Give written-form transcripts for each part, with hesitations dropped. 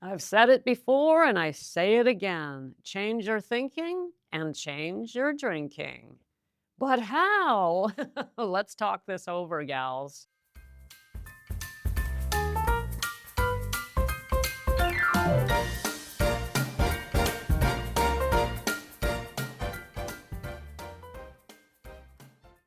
I've said it before and I say it again. Change your thinking and change your drinking. But how? Let's talk this over, gals.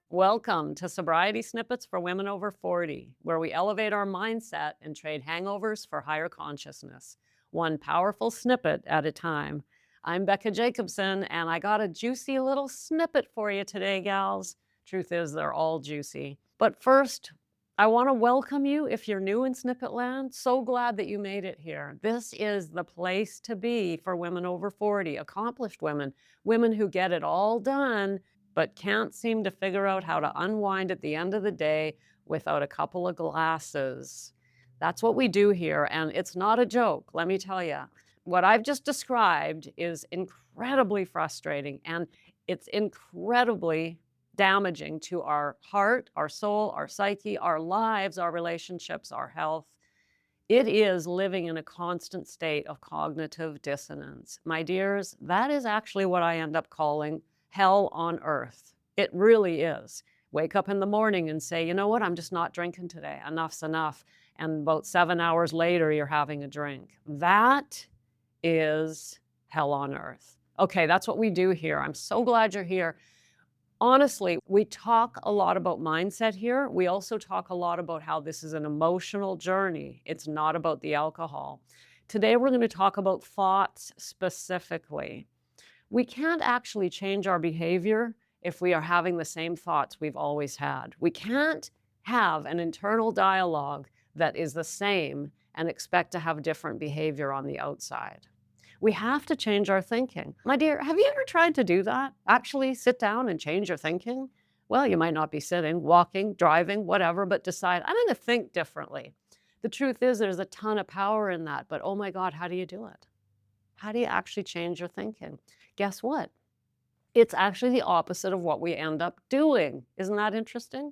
Welcome to Sobriety Snippets for Women Over 40, where we elevate our mindset and trade hangovers for higher consciousness, one powerful snippet at a time. I'm Becca Jacobson, and I got a juicy little snippet for you today, gals. Truth is, they're all juicy. But first, I want to welcome you if you're new in Snippet Land. So glad that you made it here. This is the place to be for women over 40, accomplished women, women who get it all done but can't seem to figure out how to unwind at the end of the day without a couple of glasses. That's what we do here, and it's not a joke, let me tell you. What I've just described is incredibly frustrating, and it's incredibly damaging to our heart, our soul, our psyche, our lives, our relationships, our health. It is living in a constant state of cognitive dissonance. My dears, that is actually what I end up calling hell on earth. It really is. Wake up in the morning and say, you know what, I'm just not drinking today. Enough's enough. And about 7 hours later, you're having a drink. That is hell on earth. Okay, that's what we do here. I'm so glad you're here. Honestly, we talk a lot about mindset here. We also talk a lot about how this is an emotional journey. It's not about the alcohol. Today, we're going to talk about thoughts specifically. We can't actually change our behavior if we are having the same thoughts we've always had. We can't have an internal dialogue that is the same and expect to have different behavior on the outside. We have to change our thinking. My dear, have you ever tried to do that? Actually sit down and change your thinking? Well, you might not be sitting, walking, driving, whatever, but decide, I'm going to think differently. The truth is, there's a ton of power in that, but oh my God, how do you do it? How do you actually change your thinking? Guess what? It's actually the opposite of what we end up doing. Isn't that interesting?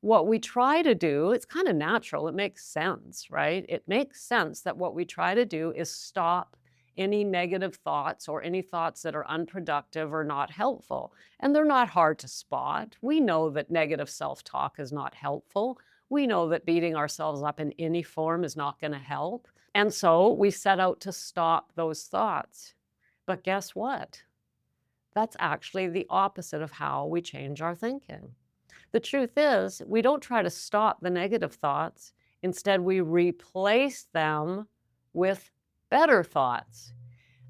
What we try to do, it's kind of natural. It makes sense, right? It makes sense that what we try to do is stop any negative thoughts or any thoughts that are unproductive or not helpful. And they're not hard to spot. We know that negative self-talk is not helpful. We know that beating ourselves up in any form is not going to help. And so we set out to stop those thoughts. But guess what? That's actually the opposite of how we change our thinking. The truth is, we don't try to stop the negative thoughts. Instead, we replace them with better thoughts.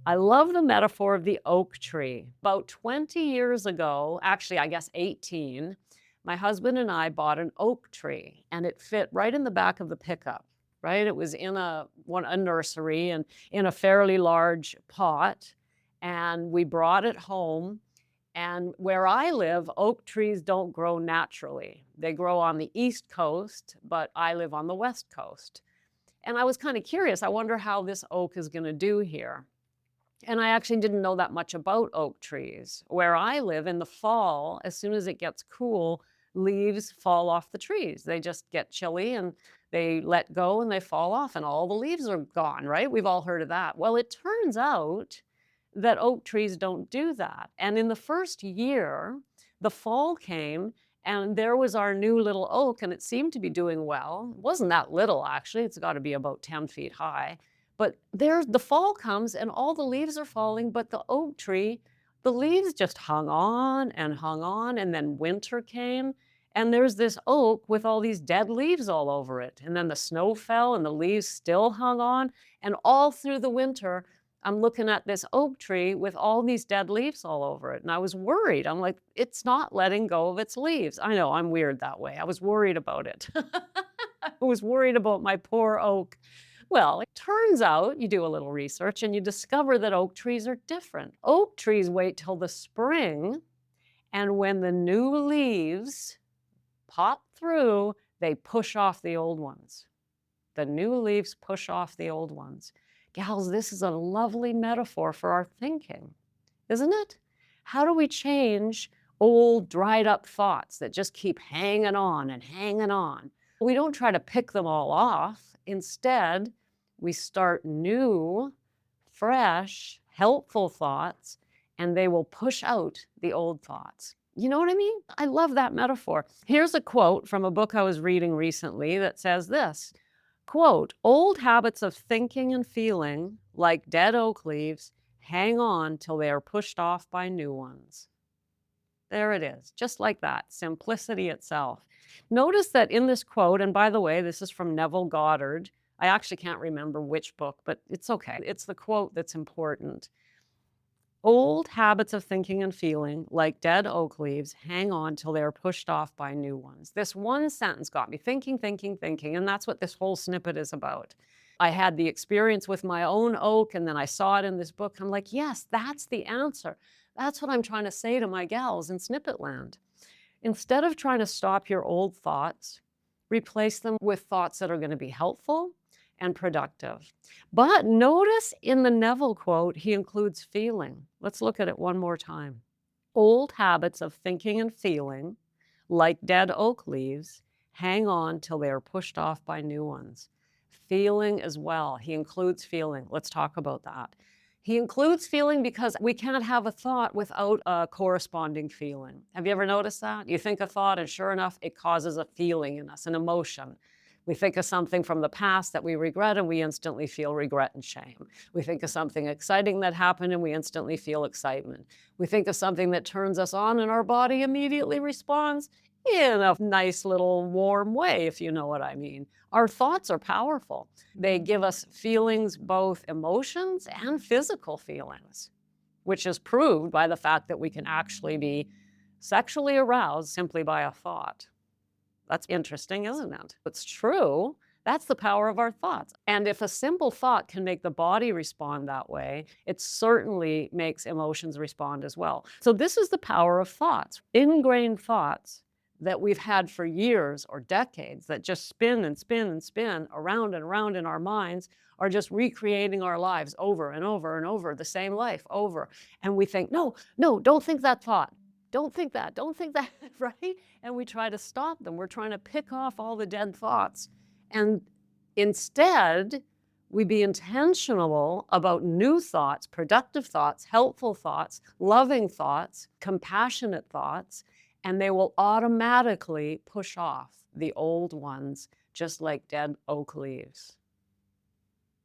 I love the metaphor of the oak tree. About 20 years ago, actually, I guess 18, my husband and I bought an oak tree, and it fit right in the back of the pickup, right? It was in a nursery and in a fairly large pot, and we brought it home. And where I live, oak trees don't grow naturally. They grow on the East Coast, but I live on the West Coast. And I was kind of curious. I wonder how this oak is going to do here. And I actually didn't know that much about oak trees. Where I live in the fall, as soon as it gets cool, leaves fall off the trees. They just get chilly and they let go and they fall off and all the leaves are gone, right? We've all heard of that. Well, it turns out that oak trees don't do that. And in the first year, the fall came and there was our new little oak and it seemed to be doing well. It wasn't that little, actually. It's got to be about 10 feet high. But there's the fall comes and all the leaves are falling, but the oak tree, the leaves just hung on, and then winter came, and there's this oak with all these dead leaves all over it. And then the snow fell and the leaves still hung on, and all through the winter, I'm looking at this oak tree with all these dead leaves all over it. And I was worried. I'm like, it's not letting go of its leaves. I know I'm weird that way. I was worried about it. I was worried about my poor oak. Well, it turns out you do a little research and you discover that oak trees are different. Oak trees wait till the spring, and when the new leaves pop through, they push off the old ones. The new leaves push off the old ones. Gals, this is a lovely metaphor for our thinking, isn't it? How do we change old, dried up thoughts that just keep hanging on and hanging on? We don't try to pick them all off. Instead, we start new, fresh, helpful thoughts, and they will push out the old thoughts. You know what I mean? I love that metaphor. Here's a quote from a book I was reading recently that says this, quote, "Old habits of thinking and feeling, like dead oak leaves, hang on till they are pushed off by new ones." There it is, just like that, simplicity itself. Notice that in this quote, and by the way, this is from Neville Goddard. I actually can't remember which book, but it's okay. It's the quote that's important. Old habits of thinking and feeling, like dead oak leaves, hang on till they are pushed off by new ones. This one sentence got me thinking, thinking, thinking, and that's what this whole snippet is about. I had the experience with my own oak, and then I saw it in this book. I'm like, yes, that's the answer. That's what I'm trying to say to my gals in Snippet Land. Instead of trying to stop your old thoughts, replace them with thoughts that are going to be helpful and productive. But notice in the Neville quote, he includes feeling. Let's look at it one more time. Old habits of thinking and feeling, like dead oak leaves, hang on till they are pushed off by new ones. Feeling as well. He includes feeling. Let's talk about that. He includes feeling because we can't have a thought without a corresponding feeling. Have you ever noticed that? You think a thought, and sure enough, it causes a feeling in us, an emotion. We think of something from the past that we regret, and we instantly feel regret and shame. We think of something exciting that happened, and we instantly feel excitement. We think of something that turns us on, and our body immediately responds in a nice little warm way, if you know what I mean. Our thoughts are powerful. They give us feelings, both emotions and physical feelings, which is proved by the fact that we can actually be sexually aroused simply by a thought. That's interesting, isn't it? It's true. That's the power of our thoughts. And if a simple thought can make the body respond that way, it certainly makes emotions respond as well. So this is the power of thoughts. Ingrained thoughts that we've had for years or decades that just spin and spin and spin around and around in our minds are just recreating our lives over and over and over, the same life over. And we think, no, no, don't think that thought. Don't think that, don't think that, right? And we try to stop them. We're trying to pick off all the dead thoughts. And instead, we be intentional about new thoughts, productive thoughts, helpful thoughts, loving thoughts, compassionate thoughts, and they will automatically push off the old ones, just like dead oak leaves.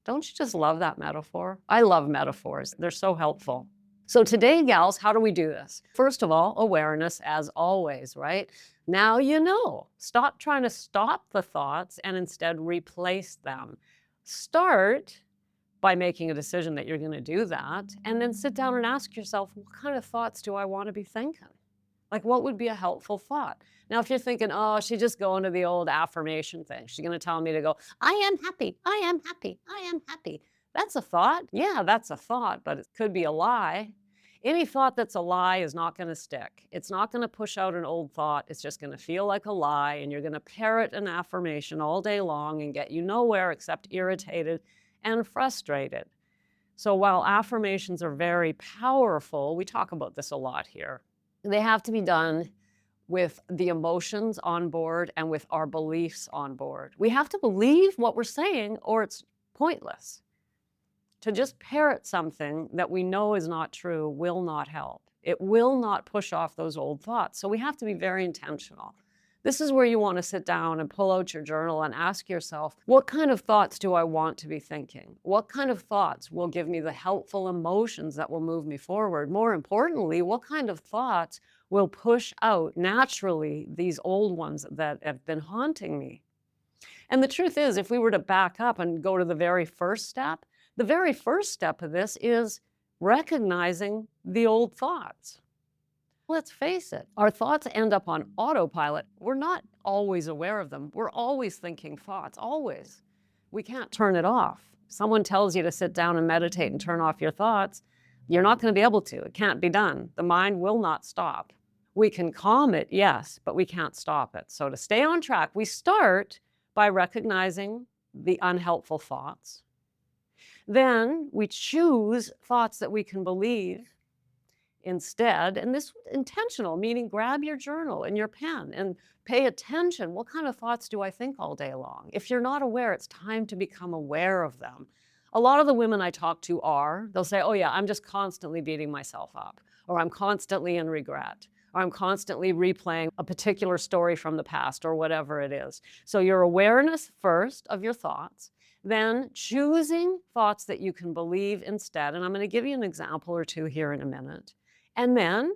Don't you just love that metaphor? I love metaphors. They're so helpful. So today, gals, how do we do this? First of all, awareness as always, right? Now you know. Stop trying to stop the thoughts and instead replace them. Start by making a decision that you're going to do that, and then sit down and ask yourself, what kind of thoughts do I want to be thinking? Like, what would be a helpful thought? Now, if you're thinking, oh, she's just going to the old affirmation thing. She's going to tell me to go, I am happy, I am happy, I am happy. That's a thought. Yeah, that's a thought, but it could be a lie. Any thought that's a lie is not going to stick. It's not going to push out an old thought. It's just going to feel like a lie, and you're going to parrot an affirmation all day long and get you nowhere except irritated and frustrated. So while affirmations are very powerful, we talk about this a lot here. They have to be done with the emotions on board and with our beliefs on board. We have to believe what we're saying, or it's pointless. To just parrot something that we know is not true will not help. It will not push off those old thoughts. So we have to be very intentional. This is where you want to sit down and pull out your journal and ask yourself, what kind of thoughts do I want to be thinking? What kind of thoughts will give me the helpful emotions that will move me forward? More importantly, what kind of thoughts will push out naturally these old ones that have been haunting me? And the truth is, if we were to back up and go to the very first step of this is recognizing the old thoughts. Let's face it, our thoughts end up on autopilot. We're not always aware of them. We're always thinking thoughts, always. We can't turn it off. Someone tells you to sit down and meditate and turn off your thoughts, you're not going to be able to. It can't be done. The mind will not stop. We can calm it, yes, but we can't stop it. So to stay on track, we start by recognizing the unhelpful thoughts. Then we choose thoughts that we can believe. Instead, and this intentional, meaning grab your journal and your pen and pay attention. What kind of thoughts do I think all day long? If you're not aware, it's time to become aware of them. A lot of the women I talk to they'll say, oh, yeah, I'm just constantly beating myself up, or I'm constantly in regret, or I'm constantly replaying a particular story from the past, or whatever it is. So, your awareness first of your thoughts, then choosing thoughts that you can believe instead. And I'm going to give you an example or two here in a minute. And then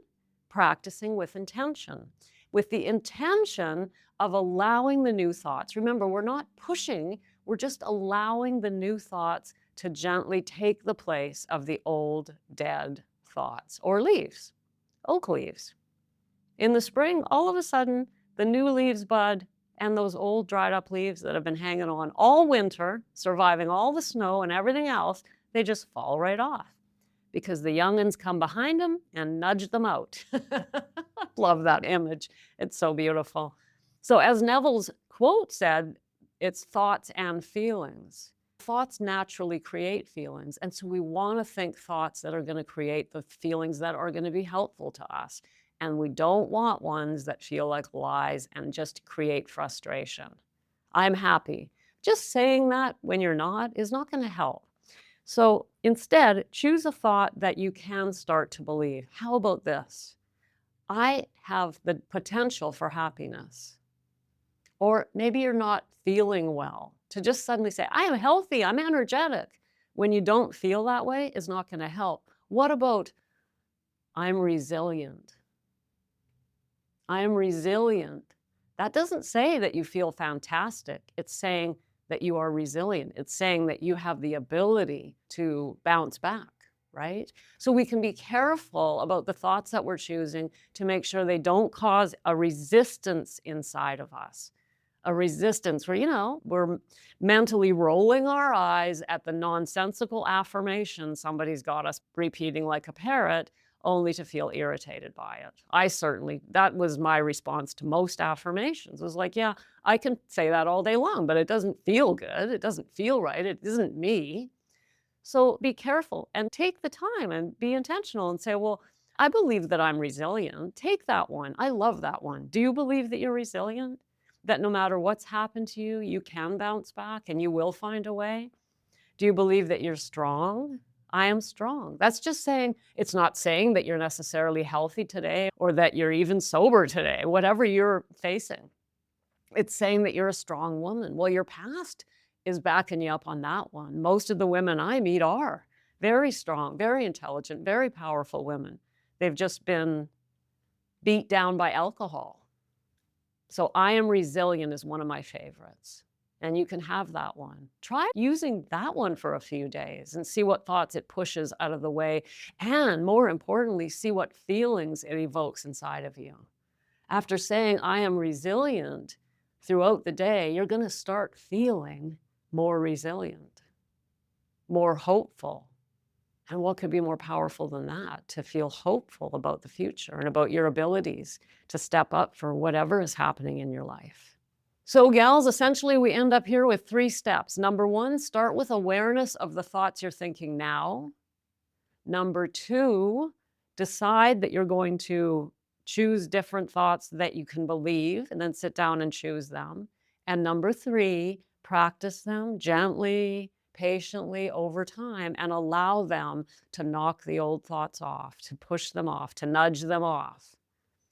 practicing with intention, with the intention of allowing the new thoughts. Remember, we're not pushing, we're just allowing the new thoughts to gently take the place of the old, dead thoughts or leaves, oak leaves. In the spring, all of a sudden, the new leaves bud, and those old dried up leaves that have been hanging on all winter, surviving all the snow and everything else, they just fall right off because the young'uns come behind them and nudge them out. Love that image. It's so beautiful. So as Neville's quote said, it's thoughts and feelings. Thoughts naturally create feelings. And so we want to think thoughts that are going to create the feelings that are going to be helpful to us. And we don't want ones that feel like lies and just create frustration. I'm happy. Just saying that when you're not is not going to help. So instead, choose a thought that you can start to believe. How about this? I have the potential for happiness. Or maybe you're not feeling well. To just suddenly say, I am healthy, I'm energetic, when you don't feel that way is not going to help. What about, I'm resilient? I'm resilient. That doesn't say that you feel fantastic. It's saying that you are resilient. It's saying that you have the ability to bounce back, right? So we can be careful about the thoughts that we're choosing to make sure they don't cause a resistance inside of us. A resistance where, we're mentally rolling our eyes at the nonsensical affirmation somebody's got us repeating like a parrot, only to feel irritated by it. That was my response to most affirmations. It was like, yeah, I can say that all day long, but it doesn't feel good. It doesn't feel right. It isn't me. So be careful and take the time and be intentional and say, well, I believe that I'm resilient. Take that one. I love that one. Do you believe that you're resilient? That no matter what's happened to you, you can bounce back and you will find a way? Do you believe that you're strong? I am strong. That's just saying, it's not saying that you're necessarily healthy today or that you're even sober today, whatever you're facing. It's saying that you're a strong woman. Well, your past is backing you up on that one. Most of the women I meet are very strong, very intelligent, very powerful women. They've just been beat down by alcohol. So I am resilient is one of my favorites. And you can have that one. Try using that one for a few days and see what thoughts it pushes out of the way. And more importantly, see what feelings it evokes inside of you. After saying, I am resilient throughout the day, you're going to start feeling more resilient, more hopeful. And what could be more powerful than that? To feel hopeful about the future and about your abilities to step up for whatever is happening in your life. So gals, essentially we end up here with 3 steps. Number 1, start with awareness of the thoughts you're thinking now. Number 2, decide that you're going to choose different thoughts that you can believe and then sit down and choose them. And number 3, practice them gently, patiently over time and allow them to knock the old thoughts off, to push them off, to nudge them off.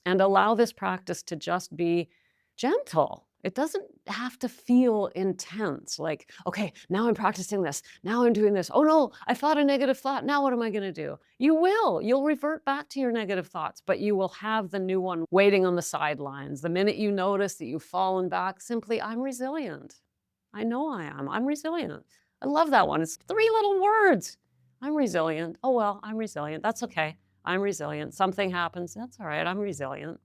And allow this practice to just be gentle. It doesn't have to feel intense, like, okay, now I'm practicing this. Now I'm doing this. Oh no, I thought a negative thought. Now what am I going to do? You'll revert back to your negative thoughts, but you will have the new one waiting on the sidelines. The minute you notice that you've fallen back, simply, I'm resilient. I know I am. I'm resilient. I love that one. It's 3 little words. I'm resilient. Oh, well, I'm resilient. That's okay. I'm resilient. Something happens. That's all right. I'm resilient.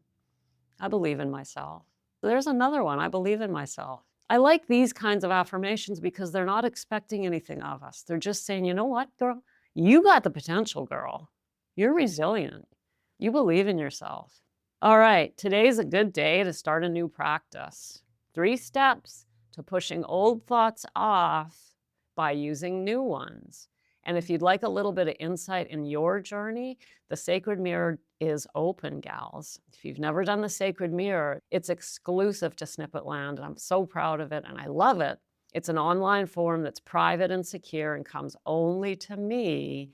I believe in myself. There's another one. I believe in myself. I like these kinds of affirmations because they're not expecting anything of us. They're just saying, you know what, girl? You got the potential, girl. You're resilient. You believe in yourself. All right, today's a good day to start a new practice. 3 steps to pushing old thoughts off by using new ones. And if you'd like a little bit of insight in your journey, the Sacred Mirror is open, gals. If you've never done the Sacred Mirror, it's exclusive to Snippet Land, and I'm so proud of it, and I love it. It's an online forum that's private and secure and comes only to me.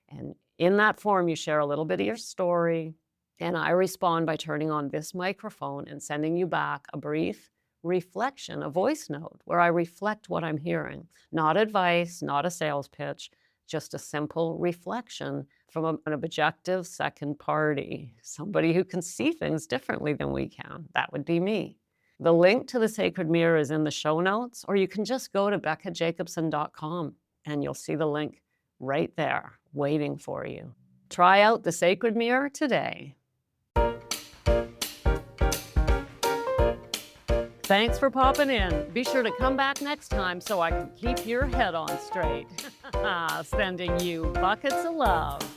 And in that forum, you share a little bit of your story, and I respond by turning on this microphone and sending you back a brief reflection, a voice note, where I reflect what I'm hearing. Not advice, not a sales pitch, just a simple reflection from an objective second party, somebody who can see things differently than we can. That would be me. The link to the Sacred Mirror is in the show notes, or you can just go to beccajacobson.com and you'll see the link right there waiting for you. Try out the Sacred Mirror today. Thanks for popping in. Be sure to come back next time so I can keep your head on straight. Sending you buckets of love.